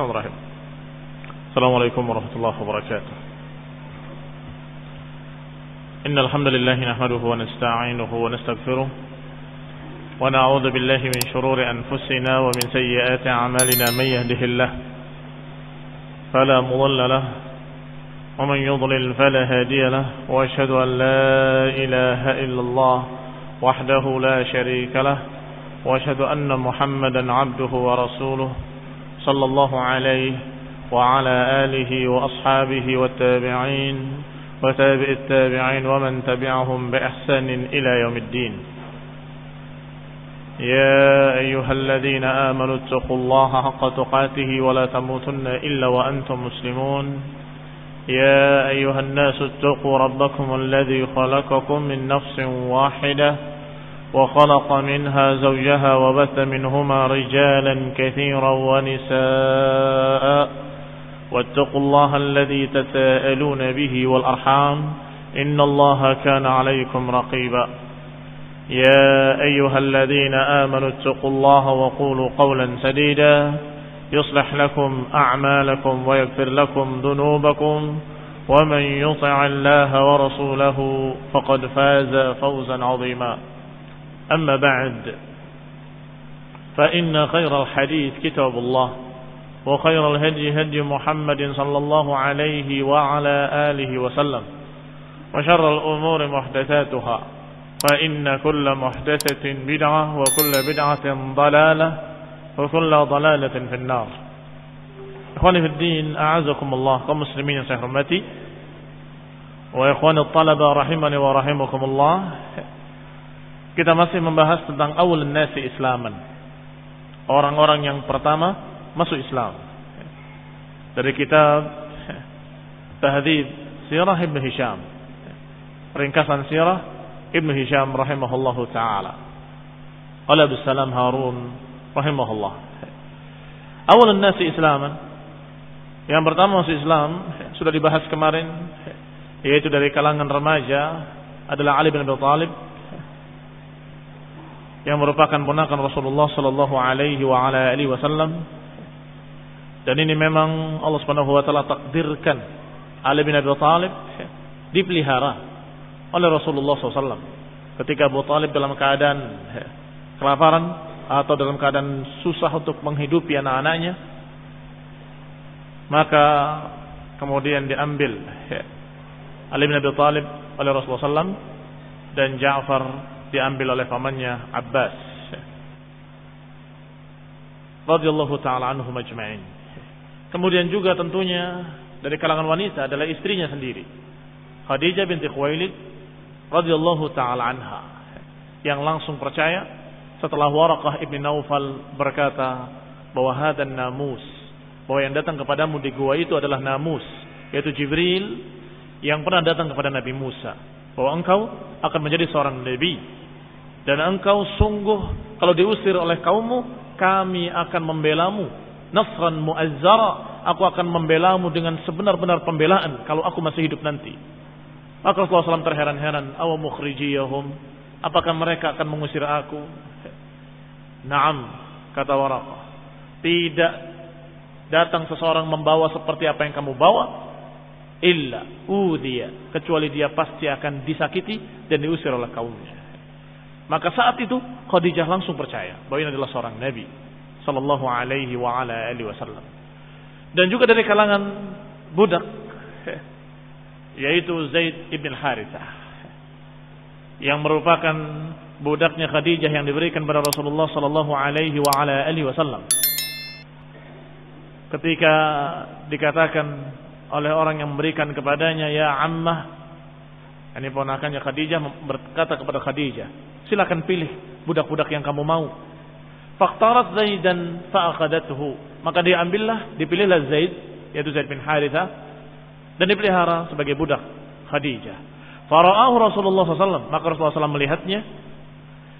Bismillahirrahmanirrahim. Assalamualaikum warahmatullahi wabarakatuh. Innal hamdalillah nahmaduhu wa nasta'inuhu wa nastaghfiruh wa na'udzu billahi min shururi anfusina wa min sayyiati a'malina may yahdihillahu fala mudilla lahu wa man yudlil fala hadiya lahu wa ashhadu an la ilaha illallah wahdahu la sharika lahu wa ashhadu anna Muhammadan 'abduhu wa rasuluhu sallallahu alaihi wa ala alihi wa ashabihi wa tabi'in wa tabi'it tabi'in wa man tabi'ahum bi ihsanin ila yaumiddin. Ya ayyuhalladhina amanu taqullaha haqqa tuqatih wa la tamutunna illa wa antum muslimun. Ya ayyuhan nasu taqu rabbakum alladhi khalaqakum min nafsin wahidah وخلق منها زوجها وبث منهما رجالا كثيرا ونساء واتقوا الله الذي تساءلون به والأرحام إن الله كان عليكم رقيبا يا أيها الذين آمنوا اتقوا الله وقولوا قولا سديدا يصلح لكم أعمالكم ويغفر لكم ذنوبكم ومن يطع الله ورسوله فقد فاز فوزا عظيما. أما بعد فإن خير الحديث كتاب الله وخير الهدي هدي محمد صلى الله عليه وعلى آله وسلم وشر الأمور محدثاتها فإن كل محدثة بدعة وكل بدعة ضلالة وكل ضلالة في النار. إخواني في الدين أعزكم الله كمسلمين saya hormati wa ikhwani الطلبة rahimani wa rahimakumullah. Kita masih membahas tentang awal nasi islaman, orang-orang yang pertama masuk Islam, dari kitab Tahdhib Sirah Ibn Hisham, ringkasan Sirah Ibn Hisham rahimahullahu ta'ala, qala Abdus Salam Harun rahimahullah. Awal nasi islaman, yang pertama masuk Islam sudah dibahas kemarin, yaitu dari kalangan remaja adalah Ali bin Abi Thalib, yang merupakan ponakan Rasulullah sallallahu alaihi wa ala alihi wasallam. Dan ini memang Allah Subhanahu wa taala takdirkan Ali bin Abi Thalib dipelihara oleh Rasulullah SAW. Ketika Abu Thalib dalam keadaan kelaparan atau dalam keadaan susah untuk menghidupi anak-anaknya, maka kemudian diambil Ali bin Abi Thalib oleh Rasulullah SAW, dan Ja'far diambil oleh pamannya Abbas radhiyallahu ta'ala anhum ajma'in. Kemudian juga tentunya dari kalangan wanita adalah istrinya sendiri, Khadijah binti Khuwailid radhiyallahu ta'ala anha, yang langsung percaya setelah Waraqah ibn Naufal berkata bahwa hadan namus, bahwa yang datang kepadamu di gua itu adalah namus, yaitu Jibril yang pernah datang kepada Nabi Musa, bahwa engkau akan menjadi seorang nabi, dan engkau sungguh kalau diusir oleh kaummu, kami akan membelamu nasran mu'azzara, aku akan membelamu dengan sebenar-benar pembelaan kalau aku masih hidup nanti. Maka Rasulullah SAW terheran-heran, aw mukhrijiyahum, apakah mereka akan mengusir aku? Naam, kata Waraqah, tidak datang seseorang membawa seperti apa yang kamu bawa, illa udhiya, kecuali dia pasti akan disakiti dan diusir oleh kaumnya. Maka saat itu Khadijah langsung percaya bahwa ini adalah seorang Nabi sallallahu alaihi wa ala alihi wasallam. Dan juga dari kalangan budak, yaitu Zaid ibn Harithah, yang merupakan budaknya Khadijah yang diberikan kepada Rasulullah sallallahu alaihi wa ala alihi wasallam. Ketika dikatakan oleh orang yang memberikan kepadanya, ya ammah, ini ponakannya Khadijah, berkata kepada Khadijah, silakan pilih budak-budak yang kamu mau. Faqtarat Zaidan fa'akhadathu, maka dipilihlah Zaid, yaitu Zaid bin Harithah, dan dipelihara sebagai budak Khadijah. Fara'ahu Rasulullah SAW, maka Rasulullah SAW melihatnya,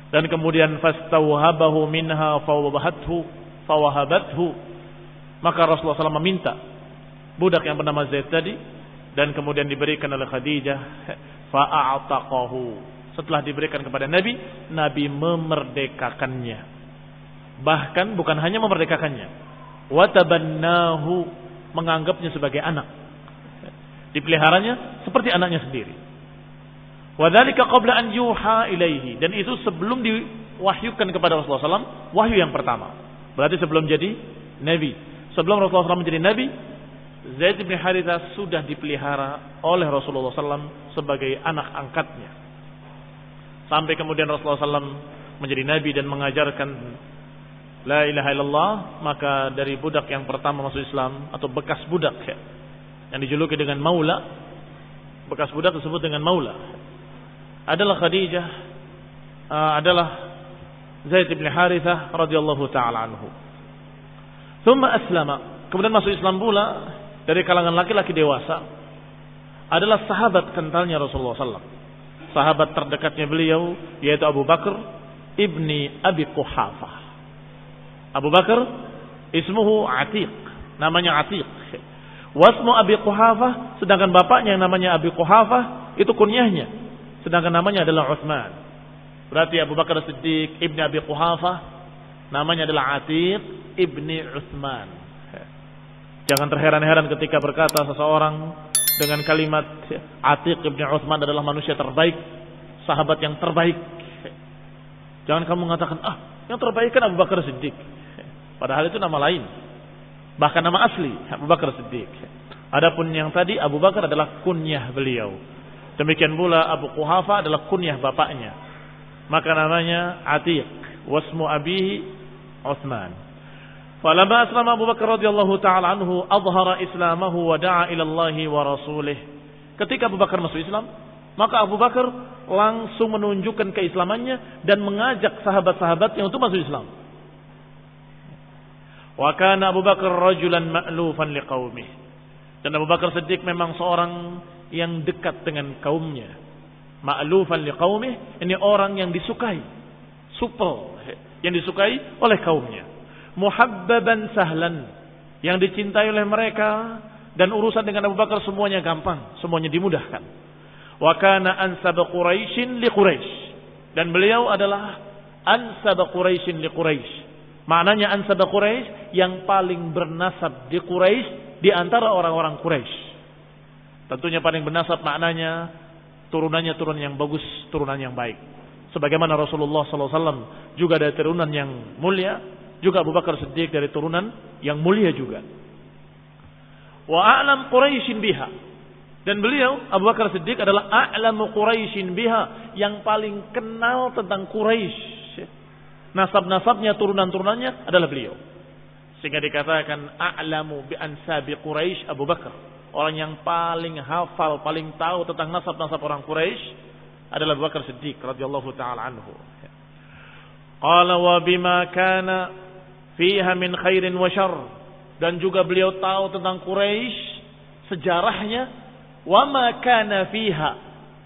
dan kemudian fastawhabahu minha fawahabathu, maka Rasulullah SAW meminta budak yang bernama Zaid tadi, dan kemudian diberikan oleh Khadijah. Fa'a'taqahu, setelah diberikan kepada Nabi, Nabi memerdekakannya. Bahkan bukan hanya memerdekakannya, wa tabannahu, menganggapnya sebagai anak. Dipeliharanya seperti anaknya sendiri. Wa dzalika qabla an yuha ilaihi, dan itu sebelum diwahyukan kepada Rasulullah SAW, wahyu yang pertama. Berarti sebelum jadi nabi. Sebelum Rasulullah SAW menjadi nabi, Zaid bin Harithah sudah dipelihara oleh Rasulullah SAW sebagai anak angkatnya. Sampai kemudian Rasulullah SAW menjadi nabi dan mengajarkan la ilaha illallah, maka dari budak yang pertama masuk Islam atau bekas budak yang dijuluki dengan maula, bekas budak disebut dengan maula, adalah Khadijah, adalah Zaid bin Harithah radhiyallahu taala anhu. Tsumma aslama, kemudian masuk Islam pula dari kalangan laki-laki dewasa adalah sahabat kentalnya Rasulullah SAW, sahabat terdekatnya beliau, yaitu Abu Bakar ibni Abi Quhafah. Abu Bakar ismuhu Atiq, namanya Atiq. Wasmu Abi Quhafah, sedangkan bapaknya yang namanya Abi Quhafah itu kunyahnya, sedangkan namanya adalah Utsman. Berarti Abu Bakar Siddiq ibni Abi Quhafah namanya adalah Atiq ibni Utsman. Jangan terheran-heran ketika berkata seseorang dengan kalimat Atiq ibni Utsman adalah manusia terbaik, sahabat yang terbaik. Jangan kamu mengatakan, yang terbaik kan Abu Bakar Siddiq. Padahal itu nama lain, bahkan nama asli Abu Bakar Siddiq. Adapun yang tadi Abu Bakar adalah kunyah beliau. Demikian pula Abu Quhafah adalah kunyah bapaknya, maka namanya Atiq. Wasmu abihi Utsman. Falamma aslama Abu Bakar radhiyallahu taala anhu adhara islamahu wa da'a ila Allah wa rasulih. Ketika Abu Bakar masuk Islam, maka Abu Bakar langsung menunjukkan keislamannya dan mengajak sahabat-sahabatnya untuk masuk Islam. Wa kana Abu Bakar rajulan ma'lufan liqaumih. Dan Abu Bakar Siddiq memang seorang yang dekat dengan kaumnya. Ma'lufan liqaumih, ini orang yang disukai, supel, yang disukai oleh kaumnya. Muhabbaban sahlan, yang dicintai oleh mereka, dan urusan dengan Abu Bakar semuanya gampang, semuanya dimudahkan. Wa kana ansab Quraisyin li Quraisy, dan beliau adalah ansab Quraisyin li Quraisy. Maknanya ansab Quraisy, yang paling bernasab di Quraisy di antara orang-orang Quraisy. Tentunya paling bernasab maknanya turunannya turunan yang bagus, turunan yang baik. Sebagaimana Rasulullah SAW juga dari turunan yang mulia, juga Abu Bakar Siddiq dari turunan yang mulia juga. Wa a'lam Quraisyin biha, dan beliau Abu Bakar Siddiq adalah a'lamu Quraisyin biha, yang paling kenal tentang Quraisy. Nasab-nasabnya, turunan-turunannya adalah beliau. Sehingga dikatakan a'lamu bi ansabi Quraisy Abu Bakar. Orang yang paling hafal, paling tahu tentang nasab-nasab orang Quraisy adalah Abu Bakar Siddiq radhiyallahu taala anhu. Qala wa bima kana fiha min khairin wa syarr, dan juga beliau tahu tentang Quraisy, sejarahnya, wa ma kana fiha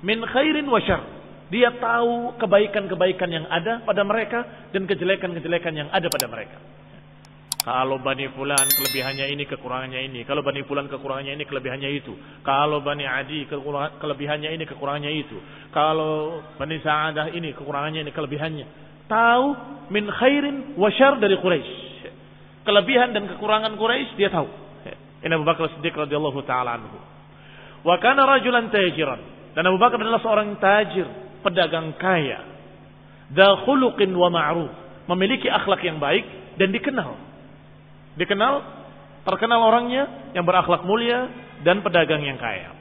min khairin wa syarr. Dia tahu kebaikan-kebaikan yang ada pada mereka dan kejelekan-kejelekan yang ada pada mereka. Kalau Bani Fulan kelebihannya ini, kekurangannya ini. Kalau Bani Fulan kekurangannya ini, kelebihannya itu. Kalau Bani Adi kelebihannya ini, kekurangannya itu. Kalau Bani Sa'adah ini, kekurangannya ini, kelebihannya. Tahu min khairin wa syarr dari Quraisy. Kelebihan dan kekurangan Quraisy dia tahu. Ini Abu Bakar Siddiq radhiyallahu taala anhu. Wa kana rajulan tajiran, dan Abu Bakar adalah seorang tajir, pedagang kaya. Dza khuluqin wa ma'ruf, memiliki akhlak yang baik dan terkenal orangnya yang berakhlak mulia dan pedagang yang kaya.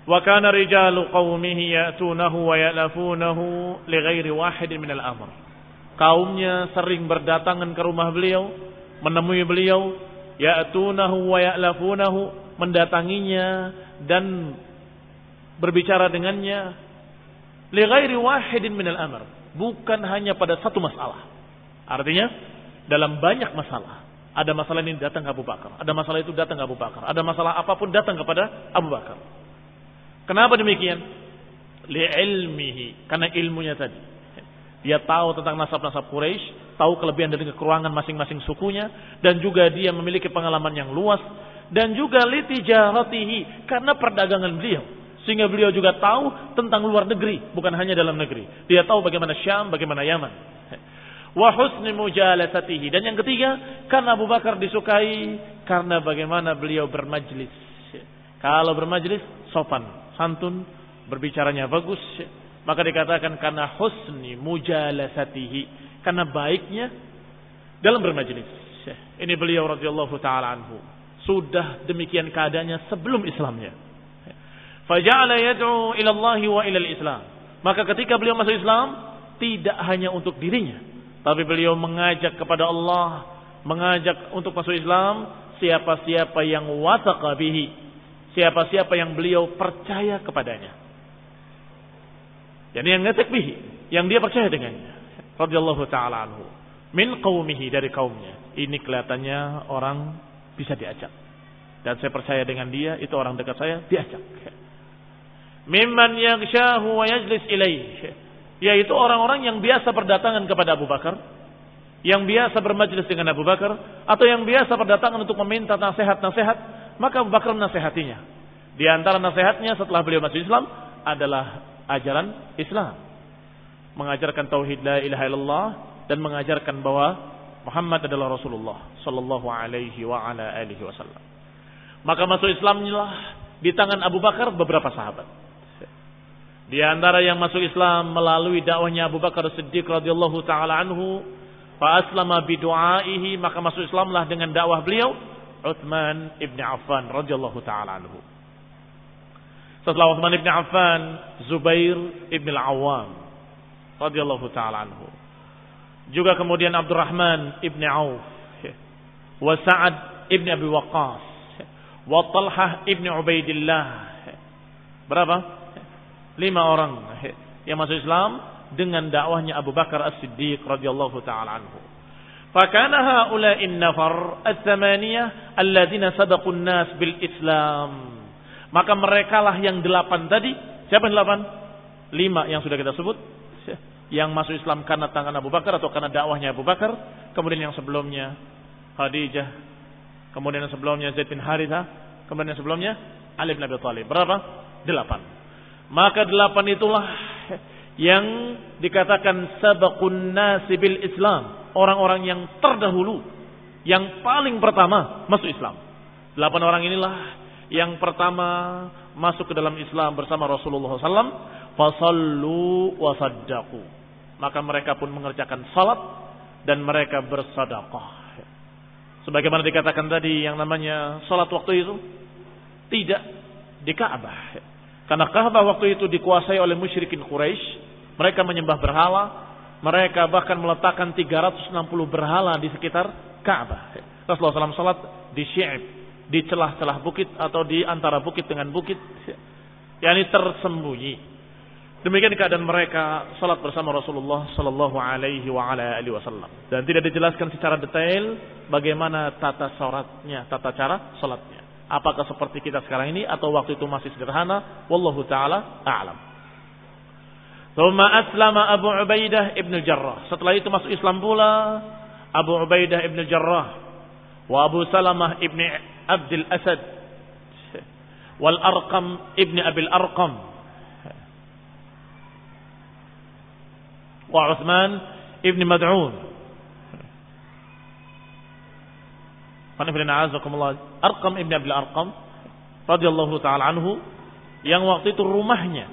Wa kana rijalu qaumihi ya'tunahu wa ya'lafunahu li ghairi wahidin minal amr. Kaumnya sering berdatangan ke rumah beliau, menemui beliau, ya'tunahu wa ya'lafunahu, mendatanginya dan berbicara dengannya, li ghairi wahidin minal amr, bukan hanya pada satu masalah. Artinya dalam banyak masalah. Ada masalah ini datang ke Abu Bakar, ada masalah itu datang ke Abu Bakar, ada masalah apapun datang kepada Abu Bakar. Kenapa demikian? Li'ilmihi, karena ilmunya tadi. Dia tahu tentang nasab-nasab Quraisy, tahu kelebihan dan kekurangan masing-masing sukunya, dan juga dia memiliki pengalaman yang luas, dan juga litijaratihi, karena perdagangan beliau. Sehingga beliau juga tahu tentang luar negeri, bukan hanya dalam negeri. Dia tahu bagaimana Syam, bagaimana Yaman. wa husni mujalasatihi. Dan yang ketiga, karena Abu Bakar disukai karena bagaimana beliau bermajlis. Kalau bermajlis sopan, santun, berbicaranya bagus, maka dikatakan karena husni mujalasatihi, karena baiknya dalam bermajlis. Ini beliau radhiyallahu taala anhu. Sudah demikian keadaannya sebelum Islamnya. Faja'ala yad'u ila Allah wa ila al-Islam. Maka ketika beliau masuk Islam, tidak hanya untuk dirinya, tapi beliau mengajak kepada Allah, mengajak untuk masuk Islam siapa-siapa yang wathaqa bihi, siapa-siapa yang beliau percaya kepadanya. Yani yang ngatak bihi, yang dia percaya dengannya. Radhiyallahu ta'ala anhu. Min qaumihi, dari kaumnya. Ini kelihatannya orang bisa diajak. Dan saya percaya dengan dia, itu orang dekat saya, diajak. Mimman yaghshahu wa yajlis ilaih, yaitu orang-orang yang biasa berdatangan kepada Abu Bakar, yang biasa bermajlis dengan Abu Bakar, atau yang biasa berdatangan untuk meminta nasihat-nasihat, maka Abu Bakar menasihatinya. Di antara nasihatnya setelah beliau masuk Islam adalah ajaran Islam, mengajarkan tauhid la ilaha illallah dan mengajarkan bahwa Muhammad adalah Rasulullah sallallahu alaihi wa ala alihi wasallam. Maka masuk Islamlah di tangan Abu Bakar beberapa sahabat. Di antara yang masuk Islam melalui dakwahnya Abu Bakar Siddiq radhiyallahu taala anhu, fa aslama bi du'aihi, maka masuk Islamlah dengan dakwah beliau Utsman ibn Affan radhiyallahu taala anhu. Setelah Utsman ibn Affan, Zubair ibn al-Awwam radhiyallahu taala anhu. Juga kemudian Abdurrahman ibn Auf, wa Sa'ad ibn Abi Waqqas, wa Talhah ibn Ubaidillah. Berapa? 5 orang yang masuk Islam dengan dakwahnya Abu Bakar As-Siddiq radhiyallahu taala anhu. Fakana haula'in nafar ats-tsamaniyah alladziina sabaqun nas bil Islam. Maka merekalah yang 8 tadi. Siapa yang 8? 5 yang sudah kita sebut, yang masuk Islam karena tangan Abu Bakar atau karena dakwahnya Abu Bakar. Kemudian yang sebelumnya Khadijah, kemudian yang sebelumnya Zaid bin Harithah, kemudian yang sebelumnya Ali bin Abi Thalib. Berapa? 8. Maka 8 itulah yang dikatakan sabaqun nasi bil Islam, orang-orang yang terdahulu, yang paling pertama masuk Islam. 8 orang inilah yang pertama masuk ke dalam Islam bersama Rasulullah SAW. Fasallu wa saddaqu, maka mereka pun mengerjakan salat dan mereka bersedekah. Sebagaimana dikatakan tadi, yang namanya salat waktu itu tidak di Ka'bah. Karena Ka'bah waktu itu dikuasai oleh musyrikin Quraisy. Mereka menyembah berhala. Mereka bahkan meletakkan 360 berhala di sekitar Ka'bah. Rasulullah SAW salat di Syi'ib, di celah-celah bukit atau di antara bukit dengan bukit, yakni tersembunyi. Demikian keadaan mereka salat bersama Rasulullah sallallahu alaihi wa ala alihi wasallam. Dan tidak dijelaskan secara detail bagaimana tata salatnya, tata cara salatnya. Apakah seperti kita sekarang ini atau waktu itu masih sederhana? Wallahu ta'ala a'lam. Tsumma aslama Abu Ubaidah ibn Jarrah. Setelah itu masuk Islam pula Abu Ubaidah ibn Jarrah, wa Abu Salamah ibn Abdul Asad, wal Arqam ibn Abil Arqam, wa Utsman ibn Mad'un. Arqam ibn Abil Arqam radhiyallahu taala anhu, yang waktu itu rumahnya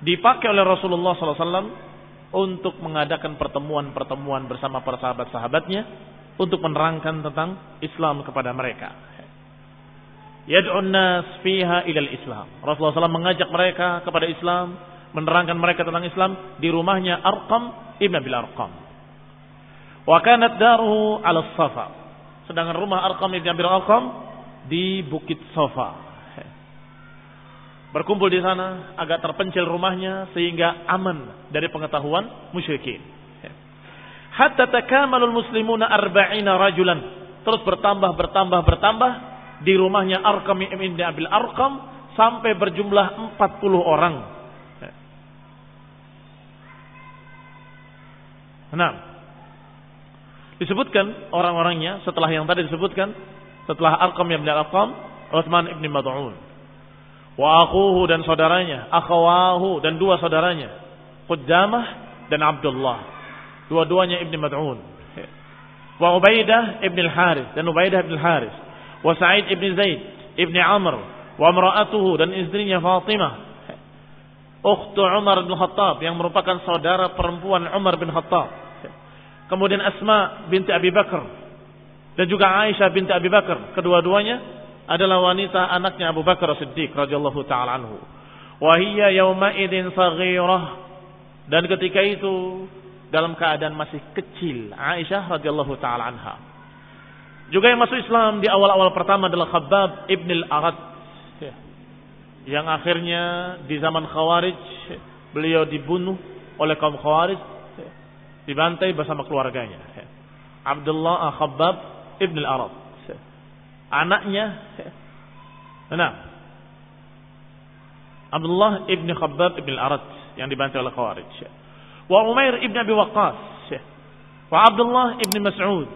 dipakai oleh Rasulullah SAW untuk mengadakan pertemuan-pertemuan bersama para sahabat-sahabatnya untuk menerangkan tentang Islam kepada mereka. Yad'un nas fiha ilal Islam. Rasulullah SAW mengajak mereka kepada Islam, menerangkan mereka tentang Islam di rumahnya Arqam ibn Abil Arqam. Wa kanat daruhu 'ala as-Safa. Sedangkan rumah Arqam ibn Abil Arqam di Bukit Safa. Berkumpul di sana, agak terpencil rumahnya sehingga aman dari pengetahuan musyrikin. Hatta takamalul muslimuna 40 rajulan. Terus bertambah di rumahnya Arqam ibn Abil Arqam sampai berjumlah 40 orang. Nah, disebutkan orang-orangnya setelah yang tadi disebutkan, setelah Arqam ibn Arqam, Utsman ibn Mad'un, wa akhuhu dan saudaranya, akhawahu dan 2 saudaranya, Qudamah dan Abdullah, dua-duanya Ibn Mad'un. Wa Ubaidah ibn al-Harith, dan Ubaidah ibn al-Harith. Wa Sa'id ibn Zaid ibn Amr, wa imra'atuhu, dan istrinya Fatimah, ukhtu Umar bin Khattab, yang merupakan saudara perempuan Umar bin Khattab. Kemudian Asma binti Abi Bakar, dan juga Aisyah binti Abi Bakar. Kedua-duanya adalah wanita anaknya Abu Bakar As-Siddiq radhiyallahu taala anhu. Wa hiya yawma idin saghirah, dan ketika itu dalam keadaan masih kecil Aisyah radhiyallahu taala anha. Juga yang masuk Islam di awal-awal pertama adalah Khabbab ibn al-Arat, yang akhirnya di zaman Khawarij beliau dibunuh oleh kaum Khawarij, dibantai bersama keluarganya. Abdullah Khabbab ibn al-Arat, anaknya Abdullah ibn Khabbab ibn al-Arat yang dibantai oleh Khawarij. Wa Umair ibn Abi Waqqas, wa Abdullah ibn Mas'ud,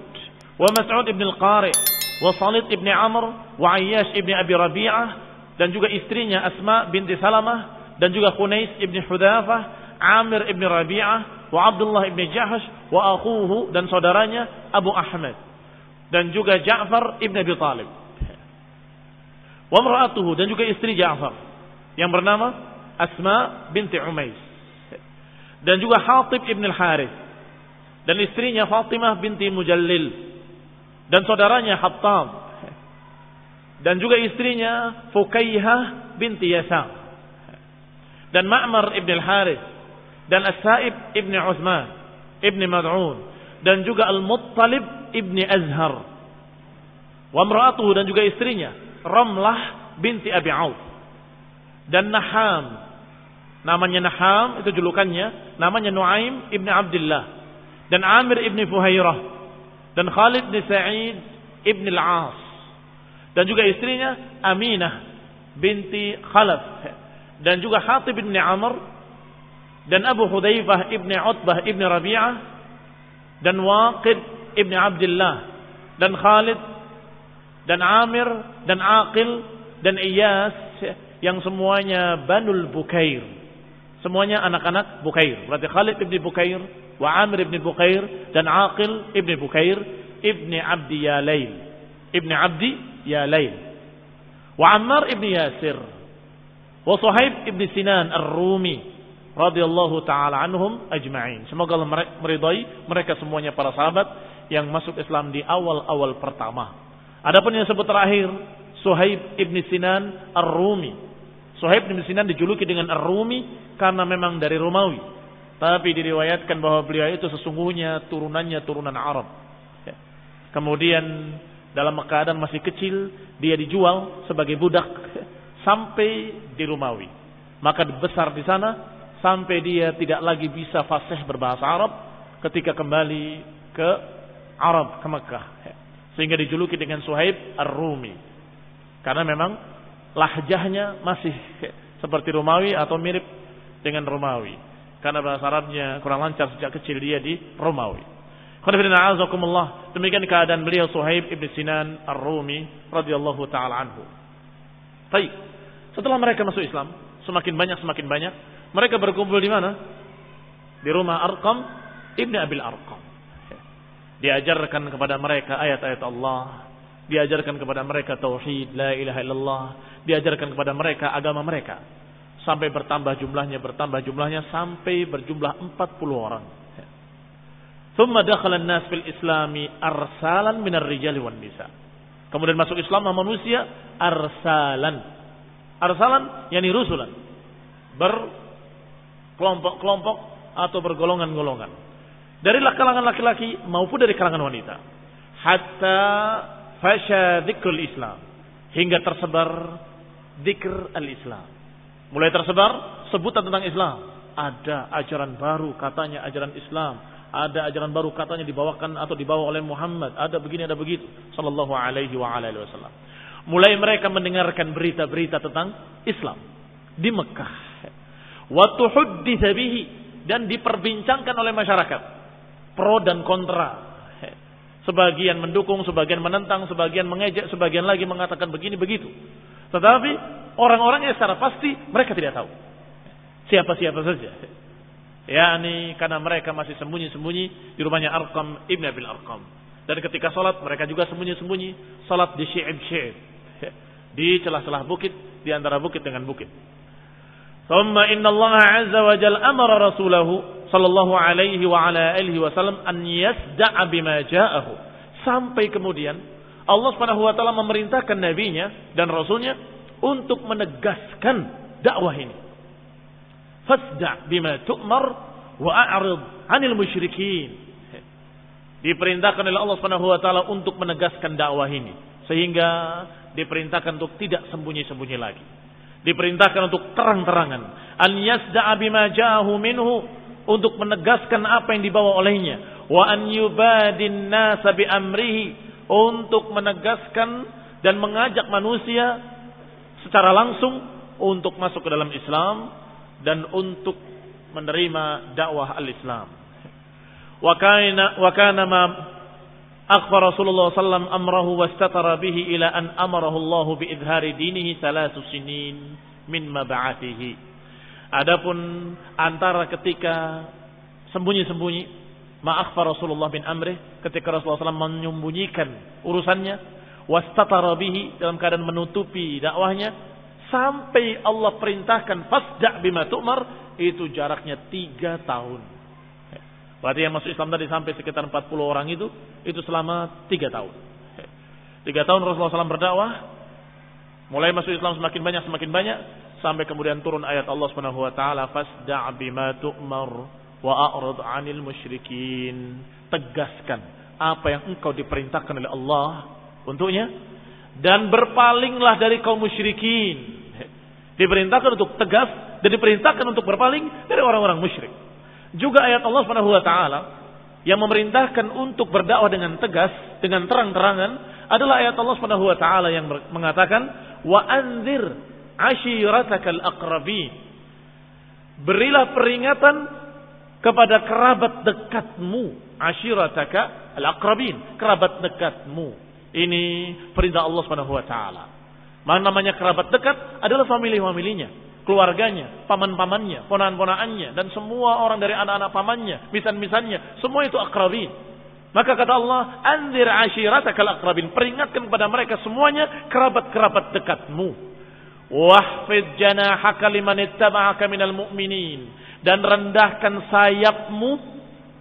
wa Mas'ud ibn al-Qari, wa Salid ibn Amr, wa Ayyash ibn Abi Rabi'ah, dan juga istrinya Asma binti Salamah, dan juga Khunais ibn Hudzafah, Amir ibn Rabi'ah, wa Abdullah ibn Jahsh, wa akhuhu, dan saudaranya Abu Ahmad, dan juga Ja'far ibn Abi Talib, wa imra'atuhu, dan juga istri Ja'far yang bernama Asma binti Umais, dan juga Hatib ibn al-Harith, dan istrinya Fatimah binti Mujallil, dan saudaranya Hattab, dan juga istrinya Fukaihah binti Yasa, dan Ma'mar ibn al-Harith, dan As-Sa'ib ibn Uthman ibn Mad'un, dan juga Al-Muttalib ibn Azhar, wa imra'atuhu, dan juga istrinya Ramlah binti Abi Auf, dan Naham, namanya Naham, itu julukannya, namanya Nuaim ibn Abdullah, dan Amir ibn Fuhairah, dan Khalid bin Sa'id ibn al-As, dan juga istrinya Aminah binti Khalaf, dan juga Hatib ibn Amr, dan Abu Hudzaifah ibn Utbah ibn Rabi'ah, dan Waqid ibn Abdullah, dan Khalid, dan Amir, dan Aqil, dan Iyas, yang semuanya Banul Bukair, semuanya anak-anak Bukair. Berarti Khalid ibn Bukair, wa Amir ibn Bukair, dan Aqil ibn Bukair ibn Abdi Yalail, ibn Abdi Yalail, wa Ammar ibn Yasir, wa Suhaib ibn Sinan Ar-Rumi radhiyallahu taala anhum ajma'in. Semoga Allah meridai mereka semuanya para sahabat yang masuk Islam di awal-awal pertama. Adapun yang sebut terakhir, Suhaib ibn Sinan Ar-Rumi. Suhaib bin Sinan dijuluki dengan Ar-Rumi karena memang dari Romawi, tapi diriwayatkan bahwa beliau itu sesungguhnya turunannya turunan Arab. Kemudian dalam keadaan masih kecil dia dijual sebagai budak sampai di Romawi. Maka besar di sana sampai dia tidak lagi bisa fasih berbahasa Arab ketika kembali ke Arab, ke Mekah. Sehingga dijuluki dengan Suhaib Ar-Rumi. Karena memang lahjahnya masih seperti Romawi atau mirip dengan Romawi, karena bahasa Arabnya kurang lancar sejak kecil dia di Romawi. Demikian keadaan beliau Suhaib ibn Sinan Ar-Rumi radhiyallahu taala anhu. Baik, setelah mereka masuk Islam, semakin banyak mereka berkumpul di mana? Di rumah Arqam ibn Abil Arqam. Diajarkan kepada mereka ayat-ayat Allah, diajarkan kepada mereka tauhid, la ilaha illallah, diajarkan kepada mereka agama mereka, sampai bertambah jumlahnya sampai berjumlah 40 orang. Thumma dakhala an-nas fil islami arsalan minar rijali wan nisa. Kemudian masuk Islam manusia arsalan. Arsalan yani rusulan. Berkelompok-kelompok atau bergolongan-golongan. Dari kalangan laki-laki maupun dari kalangan wanita. Hatta fasha dzikrul Islam, hingga tersebar dzikr al-Islam. Mulai tersebar sebutan tentang Islam. Ada ajaran baru katanya ajaran Islam, ada ajaran baru katanya dibawakan atau dibawa oleh Muhammad, ada begini ada begitu sallallahu alaihi wa alihi wasallam. Mulai mereka mendengarkan berita-berita tentang Islam di Mekah. Wa tuhaddits bihi, dan diperbincangkan oleh masyarakat, pro dan kontra. Sebagian mendukung, sebagian menentang, sebagian mengejek, sebagian lagi mengatakan begini begitu. Tetapi orang-orangnya secara pasti mereka tidak tahu siapa-siapa saja. yakni karena mereka masih sembunyi-sembunyi di rumahnya Arqam ibn Abil Arqam. Dan ketika salat mereka juga sembunyi-sembunyi, salat di syi'ib-syi'ib, di celah-celah bukit, di antara bukit dengan bukit. Thumma inna Allah azza wa jalla amara rasulahu sallallahu alaihi wa ala alihi wasallam an yasda'a bima ja'ahu. Sampai kemudian Allah Subhanahu wa taala memerintahkan nabinya dan rasulnya untuk menegaskan dakwah ini. Fasda' bima tu'mar wa a'rid 'anil musyrikin. Diperintahkan oleh Allah Subhanahu wa taala untuk menegaskan dakwah ini, sehingga diperintahkan untuk tidak sembunyi-sembunyi lagi. Diperintahkan untuk terang-terangan, an yasda'a bima ja'ahu minhu, untuk menegaskan apa yang dibawa olehnya, wa an yubadin nasa bi amrihi, untuk menegaskan dan mengajak manusia secara langsung untuk masuk ke dalam Islam dan untuk menerima dakwah al-Islam. Wa kana ma akhbar Rasulullah sallallahu alaihi wasallam amrahu wastatara bihi ila an amarahu Allah bi idhari dinihi 3 sinin min mab'athihi. Adapun antara ketika sembunyi-sembunyi, ma akhbar Rasulullah bin amrih, ketika Rasulullah SAW menyembunyikan urusannya, wastatara bihi, dalam keadaan menutupi dakwahnya, sampai Allah perintahkan fasda' bima tu'mar, itu jaraknya 3 tahun. Berarti yang masuk Islam tadi sampai sekitar 40 orang itu selama 3 tahun. 3 tahun Rasulullah SAW berdakwah, mulai masuk Islam semakin banyak, sampai kemudian turun ayat Allah Subhanahu wa taala, fasda' bima tu'mar wa a'rid 'anil musyrikin. Tegaskan apa yang engkau diperintahkan oleh Allah untuknya dan berpalinglah dari kaum musyrikin. Diperintahkan untuk tegas dan diperintahkan untuk berpaling dari orang-orang musyrik. Juga ayat Allah Subhanahu wa taala yang memerintahkan untuk berdakwah dengan tegas, dengan terang-terangan, adalah ayat Allah Subhanahu wa taala yang mengatakan, wa anzir ashiratakal aqrabin. Berilah peringatan kepada kerabat dekatmu, ashirataka al-aqrabin, kerabat dekatmu. Ini perintah Allah Subhanahu wa taala. Mana namanya kerabat dekat adalah famili-familinya, keluarganya, paman-pamannya, ponakan-ponakannya, dan semua orang dari anak-anak pamannya, misan-misannya, semua itu aqrabin. Maka kata Allah, anzir ashiratakal aqrabin, peringatkan kepada mereka semuanya kerabat-kerabat dekatmu. Wahfid janahaka liman ittaba'aka minal mu'minin, dan rendahkan sayapmu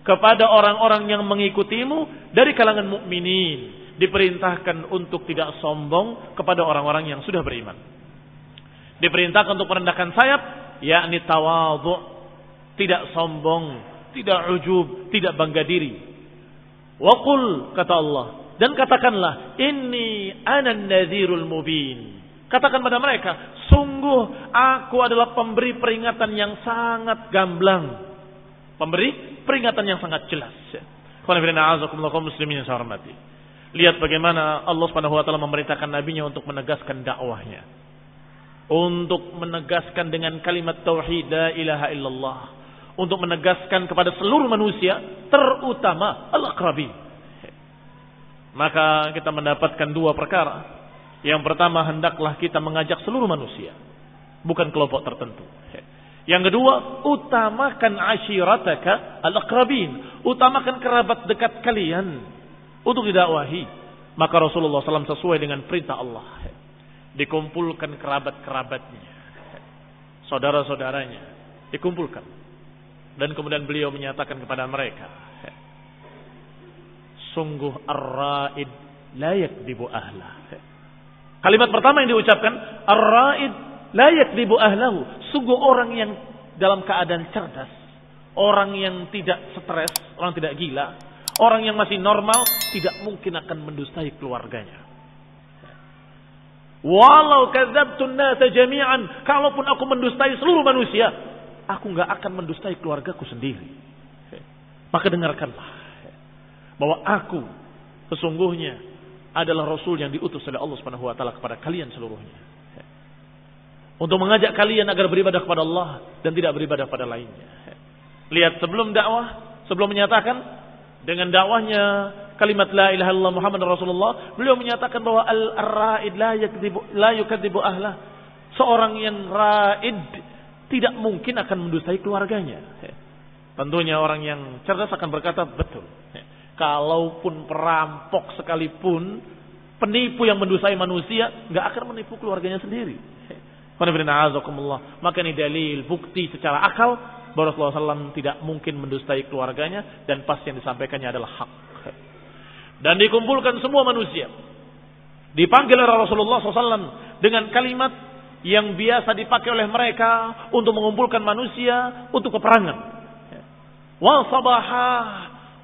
kepada orang-orang yang mengikutimu dari kalangan mukminin. Diperintahkan untuk tidak sombong kepada orang-orang yang sudah beriman. Diperintahkan untuk merendahkan sayap, yakni tawadhu', tidak sombong, tidak ujub, tidak bangga diri. Wa qul, kata Allah, dan katakanlah, inni anan nadhirul mubin. Katakan pada mereka, sungguh aku adalah pemberi peringatan yang sangat gamblang, pemberi peringatan yang sangat jelas. Muslimin yang saya hormati. Lihat bagaimana Allah Subhanahu wa taala memerintahkan nabinya untuk menegaskan dakwahnya, untuk menegaskan dengan kalimat tauhid la ilaha illallah, untuk menegaskan kepada seluruh manusia, terutama al-aqrabin. Maka kita mendapatkan 2 perkara. Yang pertama, hendaklah kita mengajak seluruh manusia, bukan kelompok tertentu. Yang kedua, utamakan ashirataka al-aqrabin, utamakan kerabat dekat kalian untuk didakwahi. Maka Rasulullah SAW sesuai dengan perintah Allah, dikumpulkan kerabat-kerabatnya, saudara-saudaranya, dikumpulkan. Dan kemudian beliau menyatakan kepada mereka, sungguh ar-ra'id la yakdibu ahlah. Kalimat pertama yang diucapkan, ar-ra'id la yakdibu ahlahu. Sungguh orang yang dalam keadaan cerdas, orang yang tidak stres, orang tidak gila, orang yang masih normal, tidak mungkin akan mendustai keluarganya. Walau kadzabtun nasa jami'an, kalaupun aku mendustai seluruh manusia, aku enggak akan mendustai keluargaku sendiri. Maka dengarkanlah bahwa aku sesungguhnya adalah Rasul yang diutus oleh Allah Subhanahu wa taala kepada kalian seluruhnya, untuk mengajak kalian agar beribadah kepada Allah dan tidak beribadah pada lainnya. Lihat, sebelum dakwah, sebelum menyatakan dengan dakwahnya kalimat la ilaha illallah Muhammad Rasulullah, beliau menyatakan bahwa al-ra'id la yukadzibu ahlah. Seorang yang ra'id tidak mungkin akan mendustai keluarganya. Tentunya orang yang cerdas akan berkata, betul. Kalaupun perampok sekalipun, penipu yang mendusai manusia, nggak akan menipu keluarganya sendiri. Maka ini dalil, bukti secara akal bahwa Rasulullah SAW tidak mungkin mendustai keluarganya dan pasti yang disampaikannya adalah hak. Dan dikumpulkan semua manusia, dipanggil oleh Rasulullah SAW dengan kalimat yang biasa dipakai oleh mereka untuk mengumpulkan manusia untuk peperangan. Wasabahah,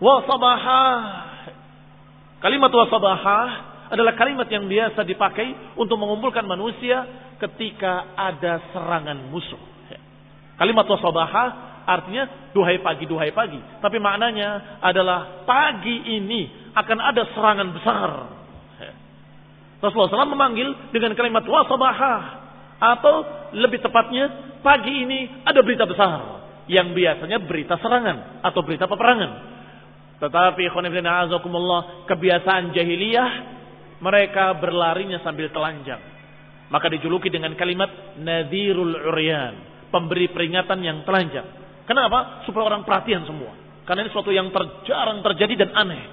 wasabahah. Kalimat wasabahah adalah kalimat yang biasa dipakai untuk mengumpulkan manusia ketika ada serangan musuh. Kalimat wasabahah artinya duhai pagi, duhai pagi. Tapi maknanya adalah pagi ini akan ada serangan besar. Rasulullah SAW memanggil dengan kalimat wasabahah, atau lebih tepatnya pagi ini ada berita besar yang biasanya berita serangan atau berita peperangan. Tetapi kebiasaan jahiliyah, mereka berlarinya sambil telanjang. Maka dijuluki dengan kalimat nadhirul uryan, pemberi peringatan yang telanjang. Kenapa? Supaya orang perhatian semua. Karena ini suatu yang jarang terjadi dan aneh.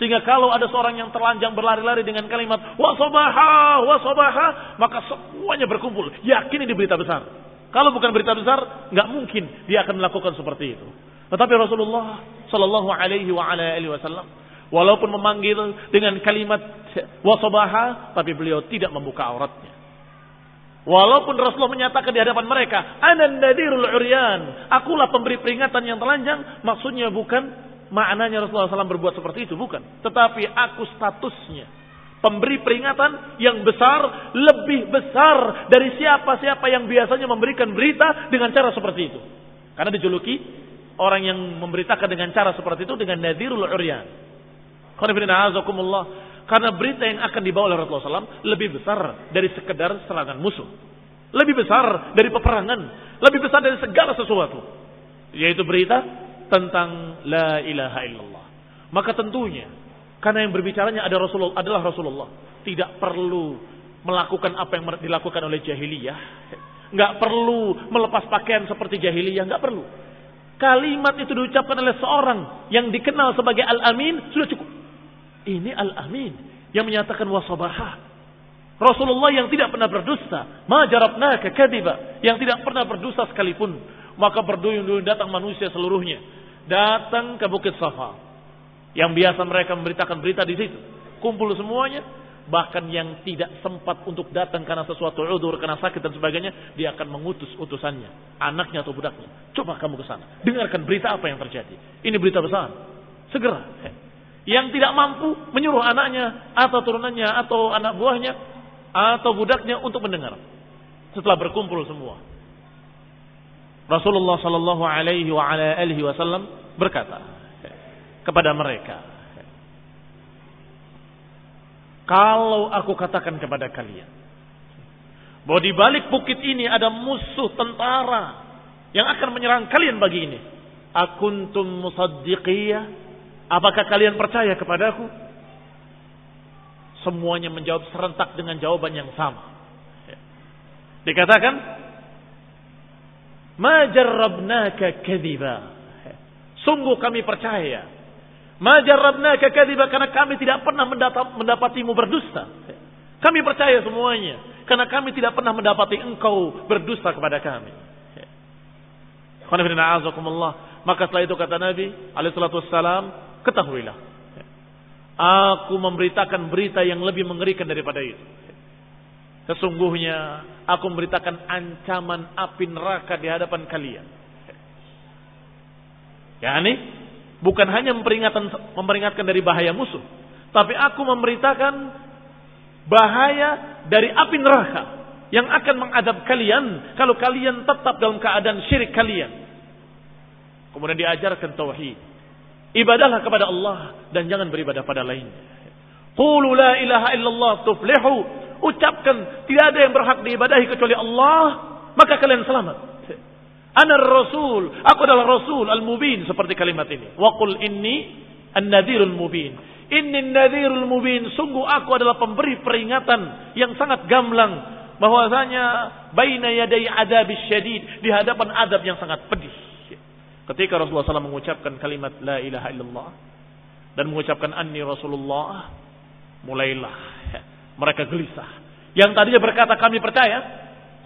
Sehingga kalau ada seorang yang telanjang berlari-lari dengan kalimat wasabaha, wasabaha, maka semuanya berkumpul. Yakin ini berita besar. Kalau bukan berita besar, nggak mungkin dia akan melakukan seperti itu. Tetapi Rasulullah Sallallahu Alaihi Wasallam, walaupun memanggil dengan kalimat wasabaha, tapi beliau tidak membuka auratnya. Walaupun Rasulullah menyatakan di hadapan mereka, Anan nadirul uryan, akulah pemberi peringatan yang telanjang, maksudnya bukan maknanya Rasulullah SAW berbuat seperti itu, bukan. Tetapi aku statusnya pemberi peringatan yang besar, lebih besar dari siapa-siapa yang biasanya memberikan berita dengan cara seperti itu. Karena dijuluki orang yang memberitakan dengan cara seperti itu dengan nadhirul uryan. Karena berita yang akan dibawa oleh Rasulullah SAW lebih besar dari sekedar serangan musuh. Lebih besar dari peperangan. Lebih besar dari segala sesuatu. Yaitu berita tentang la ilaha illallah. Maka tentunya karena yang berbicaranya adalah Rasulullah, tidak perlu melakukan apa yang dilakukan oleh jahiliyah, nggak perlu melepas pakaian seperti jahiliyah, nggak perlu. Kalimat itu diucapkan oleh seorang yang dikenal sebagai Al-Amin sudah cukup. Ini Al-Amin yang menyatakan wasabaha. Rasulullah yang tidak pernah berdusta, ma jarabnaka kadiba, yang tidak pernah berdusta sekalipun. Maka berduyun-duyun datang manusia seluruhnya, datang ke Bukit Safa. Yang biasa mereka memberitakan berita di situ, kumpul semuanya. Bahkan yang tidak sempat untuk datang karena sesuatu udzur, karena sakit dan sebagainya, dia akan mengutus utusannya, anaknya atau budaknya. Coba kamu ke sana, dengarkan berita apa yang terjadi. Ini berita besar. Segera. Yang tidak mampu menyuruh anaknya atau turunannya atau anak buahnya atau budaknya untuk mendengar. Setelah berkumpul semua, Rasulullah Sallallahu Alaihi Wasallam berkata kepada mereka, kalau aku katakan kepada kalian bahwa di balik bukit ini ada musuh tentara yang akan menyerang kalian pagi ini, akuntum musaddiqiyah, apakah kalian percaya kepadaku? Semuanya menjawab serentak dengan jawaban yang sama. Dikatakan, ma jarrabnaka kadhiba, sungguh kami percaya. Ma jarrabnaka kadhiba, karena kami tidak pernah mendapatimu berdusta. Kami percaya semuanya karena kami tidak pernah mendapati engkau berdusta kepada kami. Maka setelah itu kata Nabi alaihi salatu wassalam, ketahuilah, aku memberitakan berita yang lebih mengerikan daripada itu. Sesungguhnya aku memberitakan ancaman api neraka di hadapan kalian. Yani bukan hanya memperingatkan dari bahaya musuh, tapi aku memberitakan bahaya dari api neraka yang akan mengadab kalian kalau kalian tetap dalam keadaan syirik kalian. Kemudian diajarkan tauhid, ibadahlah kepada Allah dan jangan beribadah pada lainnya. Qulu la ilaha illallah tuflihu, ucapkan tidak ada yang berhak diibadahi kecuali Allah, maka kalian selamat. Ana Rasul, aku adalah Rasul al-Mubin, seperti kalimat ini. Wa qul inni an-nadhirul mubin. Inni an-nadhirul mubin, sungguh aku adalah pemberi peringatan yang sangat gamblang bahwasanya baina yaday adzabis syadid, di hadapan adab yang sangat pedih. Ketika Rasulullah SAW mengucapkan kalimat la ilaha illallah dan mengucapkan anni Rasulullah, mulailah mereka gelisah. Yang tadinya berkata kami percaya,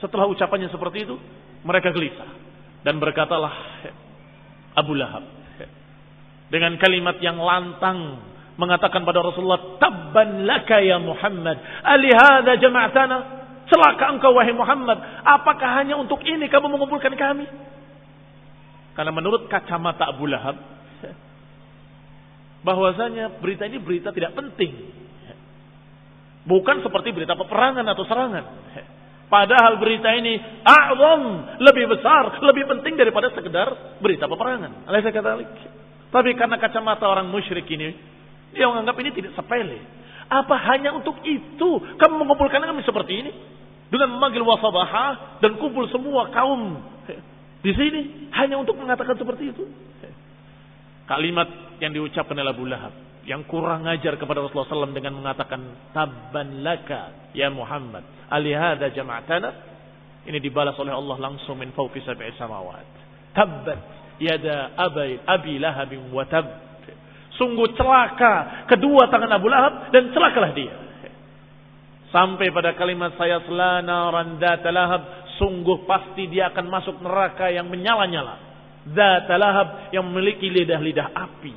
setelah ucapannya seperti itu mereka gelisah. Dan berkatalah Abu Lahab dengan kalimat yang lantang mengatakan pada Rasulullah, tabban laka ya Muhammad, alihada jama'tana, celaka engkau wahai Muhammad, apakah hanya untuk ini kamu mengumpulkan kami? Karena menurut kacamata Abu Lahab, bahwasanya berita ini berita tidak penting, bukan seperti berita peperangan atau serangan. Padahal berita ini a'zam, lebih besar, lebih penting daripada sekedar berita peperangan. Alaysa kadzalik. Tapi karena kacamata orang musyrik ini, dia menganggap ini tidak sepele. Apa hanya untuk itu kamu mengumpulkan kami seperti ini? Dengan memanggil wasabahah dan kumpul semua kaum di sini hanya untuk mengatakan seperti itu. Kalimat yang diucapkan oleh Abu Lahab yang kurang ajar kepada Rasulullah SAW dengan mengatakan tabban laka ya Muhammad alihada jama'tana, ini dibalas oleh Allah langsung min fawqi sab'i samawat. Tabbat yada abi lahabin wa tab, sungguh celaka kedua tangan Abu Lahab dan celakalah dia. Sampai pada kalimat sayasla naran dzata lahab, sungguh pasti dia akan masuk neraka yang menyala-nyala, dzata lahab yang memiliki lidah-lidah api.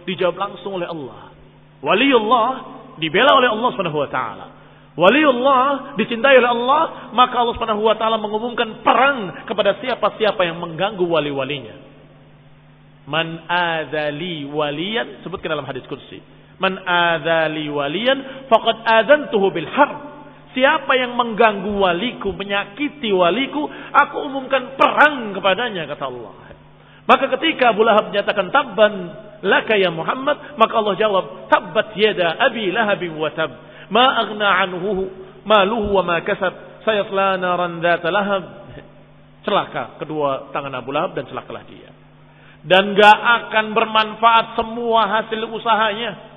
Dijawab langsung oleh Allah. Waliullah dibela oleh Allah Subhanahu wa taala. Waliullah dicintai oleh Allah, maka Allah Subhanahu wa taala mengumumkan perang kepada siapa-siapa yang mengganggu wali-walinya. Man adzali waliyan, sebutkan dalam hadis qudsi. Man adzali waliyan faqad adzantuhu bil harb. Siapa yang mengganggu waliku, menyakiti waliku, aku umumkan perang kepadanya, kata Allah. Maka ketika Abu Lahab menyatakan tabban laka ya Muhammad, maka Allah jawab, tabbat yada abi lahabin wa tab, ma aghna anhu maluhu wa ma kasab, sayasla naran dzata lahab. Celaka kedua tangan Abu Lahab dan celakalah dia. Dan gak akan bermanfaat semua hasil usahanya.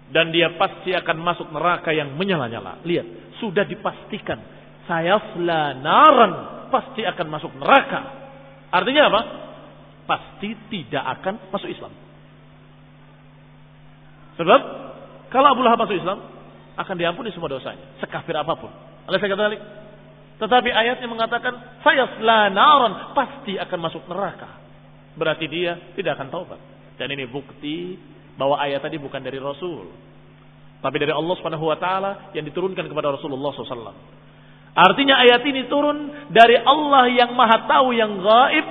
Dan dia pasti akan masuk neraka yang menyala-nyala. Lihat, sudah dipastikan sayasla naran, pasti akan masuk neraka. Artinya apa? Pasti tidak akan masuk Islam. Sebab kalau Abu Lahab masuk Islam, akan diampuni semua dosanya, sekafir apapun. Tetapi ayatnya mengatakan sayasla naran, pasti akan masuk neraka. Berarti dia tidak akan taubat. Dan ini bukti bahwa ayat tadi bukan dari Rasul, tapi dari Allah Subhanahu wa taala yang diturunkan kepada Rasulullah SAW. Artinya ayat ini turun dari Allah yang Maha Tahu, yang gaib,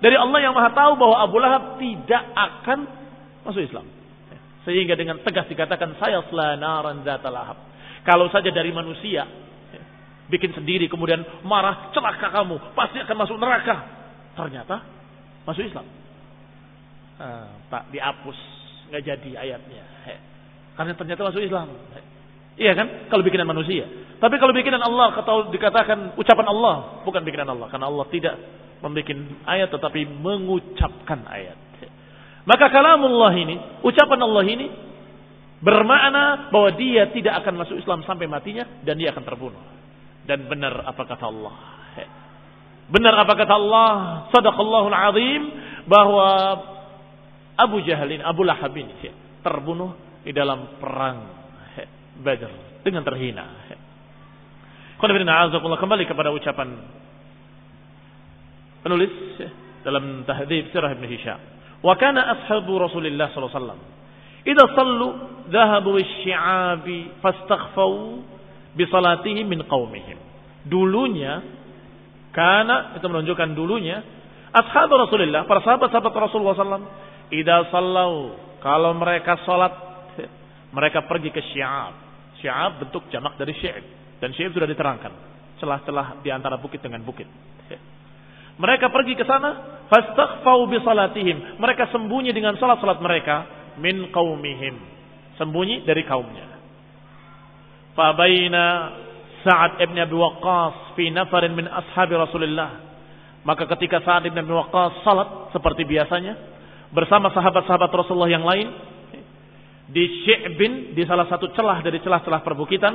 dari Allah yang Maha Tahu bahwa Abu Lahab tidak akan masuk Islam. Sehingga dengan tegas dikatakan sayasla naran dzata lahab. Kalau saja dari manusia bikin sendiri kemudian marah, celaka kamu, pasti akan masuk neraka. Ternyata masuk Islam. Tak dihapus, nggak jadi ayatnya. Karena ternyata masuk Islam. Iya kan? Kalau bikinan manusia. Tapi kalau bikinan Allah, dikatakan ucapan Allah, bukan bikinan Allah. Karena Allah tidak membuat ayat, tetapi mengucapkan ayat. Maka kalamullah ini, ucapan Allah ini, bermakna bahwa dia tidak akan masuk Islam sampai matinya, dan dia akan terbunuh. Dan benar apa kata Allah. Benar apa kata Allah, sadaqallahul azim, bahwa Abu Jahal, Abu Lahab ini terbunuh di dalam perang Badr dengan terhina. Kembali kepada ucapan penulis dalam Tahdhib Sirah Ibn Hisham. Wa kana ashabu Rasulillah sallallahu alaihi wasallam idza sallu dhahabu asy-syi'abi fastaghfau bi salatihim min qaumihim. Dulunya karena itu menunjukkan dulunya ashab Rasulullah, para sahabat-sahabat Rasulullah sallallahu alaihi wasallam, idza sallau, kalau mereka salat mereka pergi ke syi'ab. Syi'ab bentuk jamak dari syi'ib, dan syi'ib sudah diterangkan, celah-celah di antara bukit dengan bukit. Mereka pergi ke sana, fastaghfau bi salatihim, mereka sembunyi dengan salat-salat mereka, min qaumihim, sembunyi dari kaumnya. Fa baina Sa'ad ibn Abi Waqqas fi nafarin min ashabi Rasulillah, maka ketika Sa'ad ibn Abi Waqqas salat seperti biasanya bersama sahabat-sahabat Rasulullah yang lain di Syi'bin, di salah satu celah dari celah-celah perbukitan,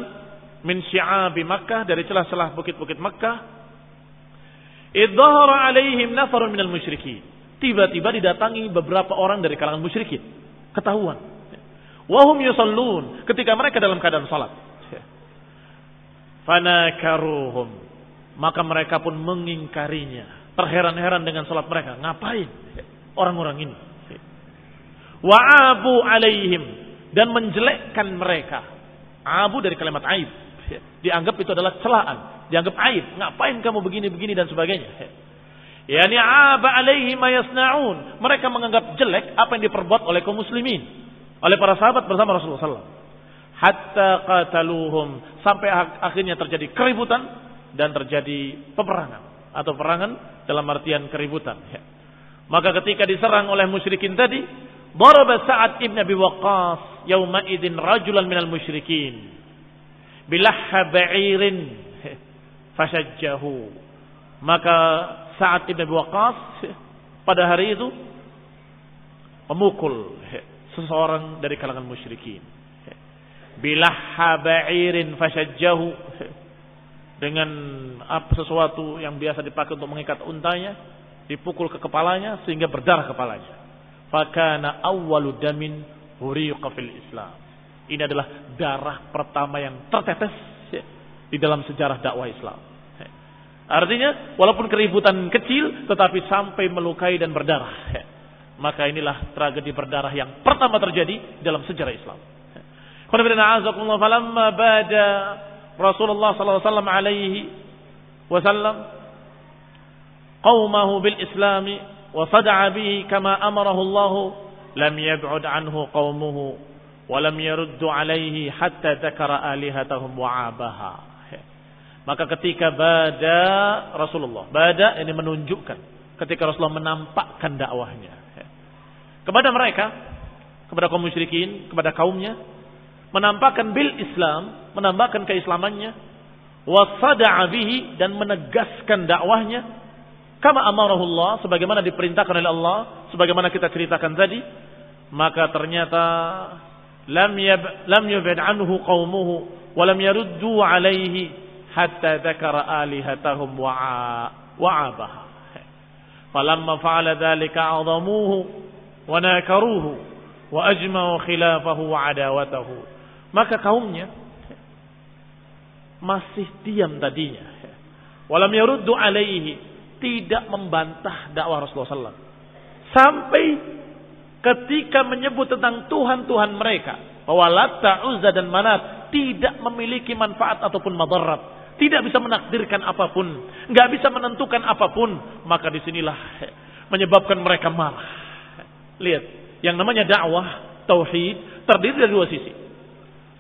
min syi'abi Makkah, dari celah-celah bukit-bukit Makkah, Idzahara alaihim nafarun minal musyrikin. Tiba-tiba didatangi beberapa orang dari kalangan musyrikin. Ketahuan. Wahum yusallun. Ketika mereka dalam keadaan salat. Fanakaruhum. Maka mereka pun mengingkarinya. Terheran-heran dengan salat mereka. Ngapain orang-orang ini? Wa'abu alaihim. Dan menjelekkan mereka. Abu dari kalimat aib. Dianggap itu adalah celaan. Dianggap aib. Ngapain kamu begini-begini dan sebagainya. Yani aba alaihi ma yasna'un. Mereka menganggap jelek apa yang diperbuat oleh kaum muslimin, oleh para sahabat bersama Rasulullah SAW. Hatta qataluhum. Sampai akhirnya terjadi keributan dan terjadi peperangan. Atau perangan dalam artian keributan. Maka ketika diserang oleh musyrikin tadi, daraba Sa'ad ibn Abi Waqqas yawma idzin rajulan minal musyrikin bilahha ba'irin fashajjahu. Maka Sa'ad ibn Abi Waqqas pada hari itu memukul seseorang dari kalangan musyrikin. Bilahha ba'irin fashajjahu. Dengan sesuatu yang biasa dipakai untuk mengikat untanya, dipukul ke kepalanya sehingga berdarah kepalanya. Fakana awwalu damin huriqa fil Islam. Ini adalah darah pertama yang tertetes di dalam sejarah dakwah Islam. Artinya walaupun keributan kecil tetapi sampai melukai dan berdarah. Maka inilah tragedi berdarah yang pertama terjadi dalam sejarah Islam. Falamma bada Rasulullah sallallahu alaihi wasallam qaumahu bil islami wa sada'a bihi kama amarahu Allah lam yab'ud anhu qaumuhu wa lam yaruddu alaihi hatta dzakara alihatahum wa abaha. Maka ketika bada Rasulullah, bada ini menunjukkan ketika Rasulullah menampakkan dakwahnya kepada mereka, kepada kaum musyrikin, kepada kaumnya, menampakkan bil Islam, menampakkan keislamannya, wasada'a bihi dan menegaskan dakwahnya, kama amarahullah, sebagaimana diperintahkan oleh Allah, sebagaimana kita ceritakan tadi. Maka ternyata lam yub'id anhu qaumuhu wa lam yaruddu alaihi hatta dzakara alihatahum wa'abaha. Falamma fa'ala dzalika 'azamuhu wa nakaruhu wa ajma'u khilafahu wa adawatahu. Maka kaumnya masih diam tadinya. Walam yaruddu alaihi, tidak membantah dakwah Rasulullah SAW. Sampai ketika menyebut tentang Tuhan-Tuhan mereka, bahwa Latta, Uzza dan Manat tidak memiliki manfaat ataupun madarat, tidak bisa menakdirkan apapun, nggak bisa menentukan apapun, maka disinilah menyebabkan mereka marah. Lihat, yang namanya dakwah tauhid terdiri dari dua sisi.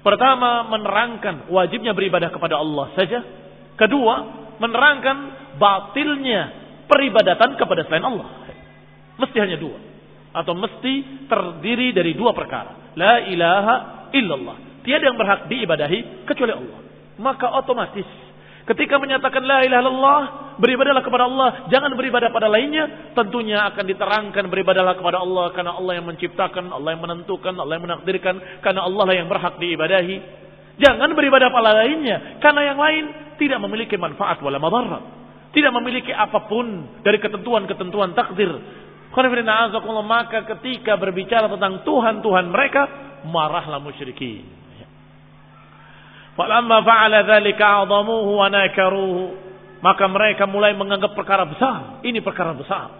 Pertama, menerangkan wajibnya beribadah kepada Allah saja. Kedua, menerangkan batilnya peribadatan kepada selain Allah. Mesti hanya dua, atau mesti terdiri dari dua perkara. La ilaha illallah, tiada yang berhak diibadahi kecuali Allah. Maka otomatis ketika menyatakan la ilaha illallah, beribadahlah kepada Allah, jangan beribadah pada lainnya, tentunya akan diterangkan beribadahlah kepada Allah karena Allah yang menciptakan, Allah yang menentukan, Allah yang menakdirkan, karena Allah lah yang berhak diibadahi. Jangan beribadah pada lainnya karena yang lain tidak memiliki manfaat wala madarat, tidak memiliki apapun dari ketentuan-ketentuan takdir. Maka ketika berbicara tentang Tuhan-Tuhan mereka, marahlah musyrikin. Falamma fa'ala dzalika 'azamuhu wa nakaruhu, maka mereka mulai menganggap perkara besar, ini perkara besar.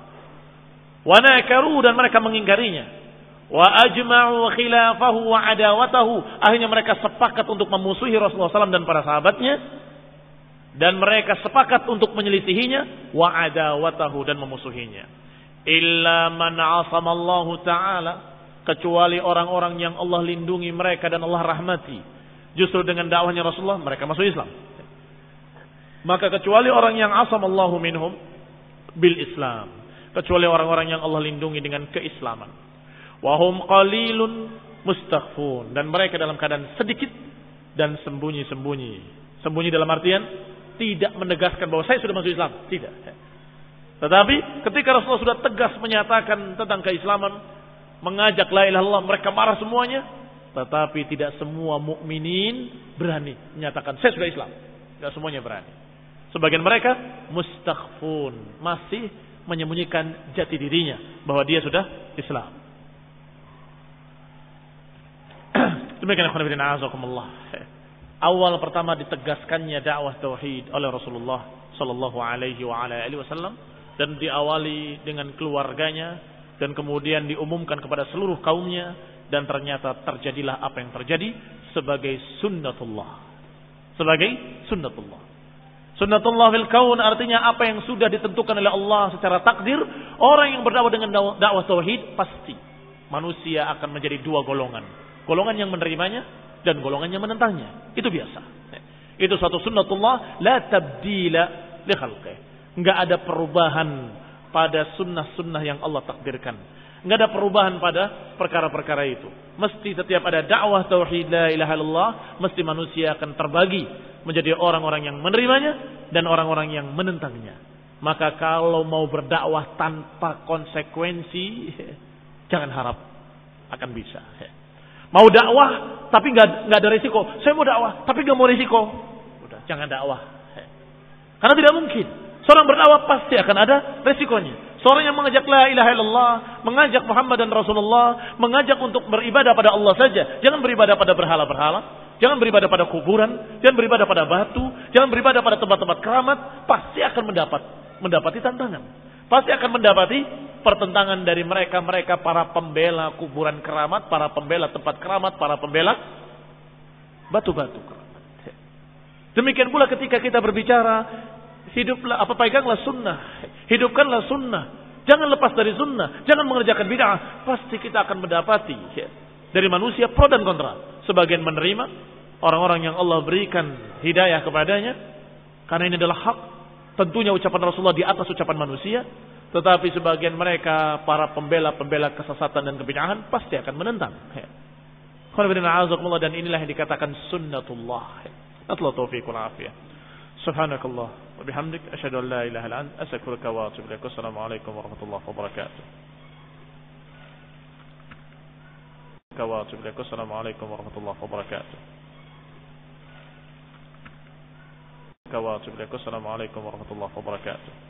Wa nakaruhu, dan mereka mengingkarinya. Wa ajma'u khilafahu wa adawatahu, akhirnya mereka sepakat untuk memusuhi Rasulullah SAW dan para sahabatnya, dan mereka sepakat untuk menyelisihinya, wa adawatahu, dan memusuhinya. Illa man 'asama Allah Ta'ala, kecuali orang-orang yang Allah lindungi mereka dan Allah rahmati. Justru dengan dakwahnya Rasulullah mereka masuk Islam. Maka kecuali orang yang asamallahu minhum bil Islam, kecuali orang-orang yang Allah lindungi dengan keislaman. Wahum qalilun mustakhfun, dan mereka dalam keadaan sedikit dan sembunyi-sembunyi. Sembunyi dalam artian tidak menegaskan bahwa saya sudah masuk Islam, tidak. Tetapi ketika Rasulullah sudah tegas menyatakan tentang keislaman, mengajak la ilaha illallah, mereka marah semuanya. Tetapi tidak semua mukminin berani menyatakan saya sudah Islam. Tidak semuanya berani. Sebagian mereka mustakhfun, masih menyembunyikan jati dirinya bahwa dia sudah Islam. Demikian ikhwan fillah azakumullah. Awal pertama ditegaskannya dakwah tauhid oleh Rasulullah sallallahu alaihi wasallam dan diawali dengan keluarganya dan kemudian diumumkan kepada seluruh kaumnya dan ternyata terjadilah apa yang terjadi sebagai sunnatullah. Sebagai sunnatullah. Sunnatullah fil kaun artinya apa yang sudah ditentukan oleh Allah secara takdir. Orang yang berdakwah dengan dakwah tauhid pasti manusia akan menjadi dua golongan. Golongan yang menerimanya dan golongan yang menentangnya. Itu biasa. Itu suatu sunnatullah la tabdila li khalqih. Enggak ada perubahan pada sunnah-sunnah yang Allah takdirkan. Enggak ada perubahan pada perkara-perkara itu. Mesti setiap ada dakwah tauhid la ilaha illallah, mesti manusia akan terbagi menjadi orang-orang yang menerimanya dan orang-orang yang menentangnya. Maka kalau mau berdakwah tanpa konsekuensi, jangan harap akan bisa. Mau dakwah tapi nggak ada risiko. Saya mau dakwah tapi nggak mau risiko. Udah, jangan dakwah. Karena tidak mungkin. Seorang berdakwah pasti akan ada risikonya. Seorang yang mengajak la ilaha illallah, mengajak Muhammad dan Rasulullah, mengajak untuk beribadah pada Allah saja. Jangan beribadah pada berhala-berhala. Jangan beribadah pada kuburan, jangan beribadah pada batu, jangan beribadah pada tempat-tempat keramat, pasti akan mendapati tantangan. Pasti akan mendapati pertentangan dari mereka para pembela kuburan keramat, para pembela tempat keramat, para pembela batu-batu keramat. Demikian pula ketika kita berbicara, peganglah sunnah, hidupkanlah sunnah, jangan lepas dari sunnah, jangan mengerjakan bid'ah, pasti kita akan mendapati dari manusia pro dan kontra. Sebagian menerima orang-orang yang Allah berikan hidayah kepadanya karena ini adalah hak. Tentunya ucapan Rasulullah di atas ucapan manusia. Tetapi sebagian mereka para pembela kesesatan dan kebid'ahan pasti akan menentang. Dan inilah yang dikatakan sunnatullah. Nasallahu taufiq wal afiyah. Subhanakallah wa bihamdik asyhadu an la ilaha illa anta astaghfiruka wa atubu ilaik. Assalamualaikum warahmatullahi wabarakatuh. Assalamualaikum warahmatullahi wabarakatuh. Assalamualaikum warahmatullahi wabarakatuh.